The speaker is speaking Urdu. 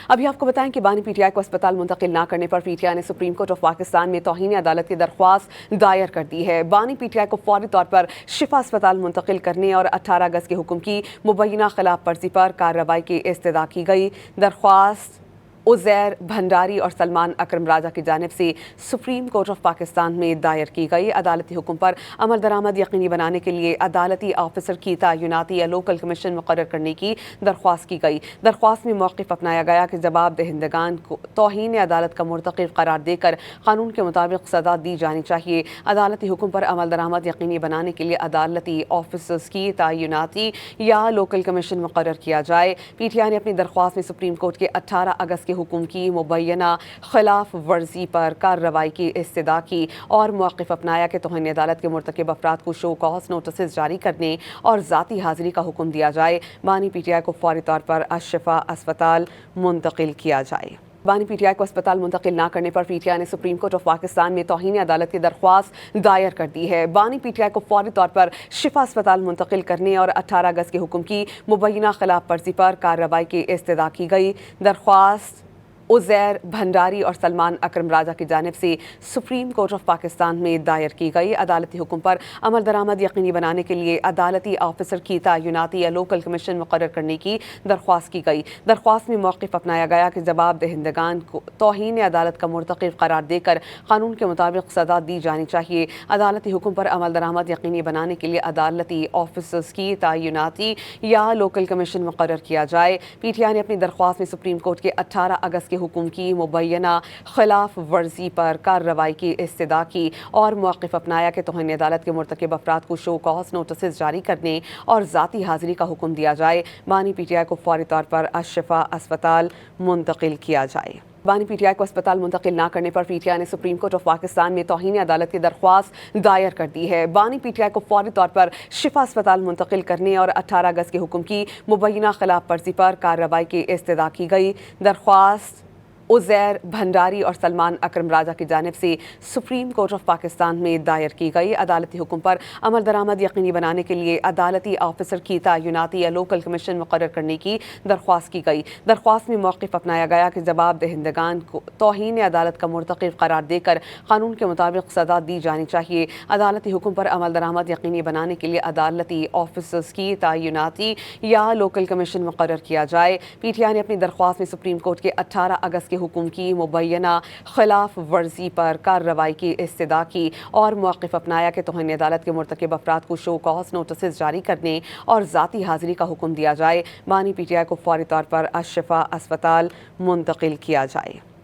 ابھی آپ کو بتائیں کہ بانی پی ٹی آئی کو اسپتال منتقل نہ کرنے پر پی ٹی آئی نے سپریم کورٹ آف پاکستان میں توہین عدالت کی درخواست دائر کر دی ہے۔ بانی پی ٹی آئی کو فوری طور پر شفا اسپتال منتقل کرنے اور 18 اگست کے حکم کی مبینہ خلاف ورزی پر کارروائی کی استدعا کی گئی۔ درخواست عزیر بھنڈاری اور سلمان اکرم راجہ کی جانب سے سپریم کورٹ آف پاکستان میں دائر کی گئی۔ عدالتی حکم پر عمل درآمد یقینی بنانے کے لیے عدالتی آفیسر کی تعیناتی یا لوکل کمیشن مقرر کرنے کی درخواست کی گئی۔ درخواست میں موقف اپنایا گیا کہ جواب دہندگان کو توہین عدالت کا مرتکب قرار دے کر قانون کے مطابق سزا دی جانی چاہیے۔ عدالتی حکم پر عمل درآمد یقینی بنانے کے لیے عدالتی آفیسرز کی تعیناتی یا لوکل کمیشن مقرر کیا جائے۔ پی ٹی آئی نے اپنی درخواست میں سپریم کورٹ کے 18 اگست کے حکم کی مبینہ خلاف ورزی پر کارروائی کی استدعا کی اور موقف اپنایا کہ توہین عدالت کے مرتکب افراد کو شو کاز نوٹسز جاری کرنے اور ذاتی حاضری کا حکم دیا جائے۔ بانی پی ٹی آئی کو فوری طور پر الشفا اسپتال منتقل کیا جائے۔ بانی پی ٹی آئی کو اسپتال منتقل نہ کرنے پر پی ٹی آئی نے سپریم کورٹ آف پاکستان میں توہین عدالت کی درخواست دائر کر دی ہے۔ بانی پی ٹی آئی کو فوری طور پر شفا اسپتال منتقل کرنے اور 18 اگست کے حکم کی مبینہ خلاف ورزی پر کارروائی کی استدعا کی گئی۔ درخواست عزیر بھنڈاری اور سلمان اکرم راجہ کی جانب سے سپریم کورٹ آف پاکستان میں دائر کی گئی۔ عدالتی حکم پر عمل درآمد یقینی بنانے کے لیے عدالتی آفیسر کی تعیناتی یا لوکل کمیشن مقرر کرنے کی درخواست کی گئی۔ درخواست میں موقف اپنایا گیا کہ جواب دہندگان کو توہین عدالت کا مرتکب قرار دے کر قانون کے مطابق سزا دی جانی چاہیے۔ عدالتی حکم پر عمل درآمد یقینی بنانے کے لیے عدالتی آفیسرز کی تعیناتی یا لوکل کمیشن مقرر کیا جائے۔ پی ٹی آئی نے اپنی درخواست میں سپریم کورٹ کے 18 اگست کے حکم کی مبینہ خلاف ورزی پر کارروائی کی استدعا کی اور موقف اپنایا کہ توہین عدالت کے مرتکب افراد کو شو کاز نوٹسز جاری کرنے اور ذاتی حاضری کا حکم دیا جائے۔ بانی پی ٹی آئی کو فوری طور پر الشفا اسپتال منتقل کیا جائے۔ بانی پی ٹی آئی کو اسپتال منتقل نہ کرنے پر پی ٹی آئی نے سپریم کورٹ آف پاکستان میں توہین عدالت کی درخواست دائر کر دی ہے۔ بانی پی ٹی آئی کو فوری طور پر شفا اسپتال منتقل کرنے اور 18 اگست کے حکم کی مبینہ خلاف ورزی پر کارروائی کی استدعا کی گئی۔ درخواست عزیر بھنڈاری اور سلمان اکرم راجہ کی جانب سے سپریم کورٹ آف پاکستان میں دائر کی گئی۔ عدالتی حکم پر عمل درآمد یقینی بنانے کے لیے عدالتی آفیسر کی تعیناتی یا لوکل کمیشن مقرر کرنے کی درخواست کی گئی۔ درخواست میں موقف اپنایا گیا کہ جواب دہندگان کو توہین عدالت کا مرتکب قرار دے کر قانون کے مطابق سزا دی جانی چاہیے۔ عدالتی حکم پر عمل درآمد یقینی بنانے کے لیے عدالتی آفیسرز کی تعیناتی یا لوکل کمیشن مقرر کیا جائے۔ پی ٹی آئی نے اپنی درخواست میں سپریم کورٹ کے 18 اگست کے حکم کی مبینہ خلاف ورزی پر کارروائی کی استدعا کی اور موقف اپنایا کہ توہین عدالت کے مرتکب افراد کو شو کاز نوٹسز جاری کرنے اور ذاتی حاضری کا حکم دیا جائے۔ بانی پی ٹی آئی کو فوری طور پر الشفا اسپتال منتقل کیا جائے۔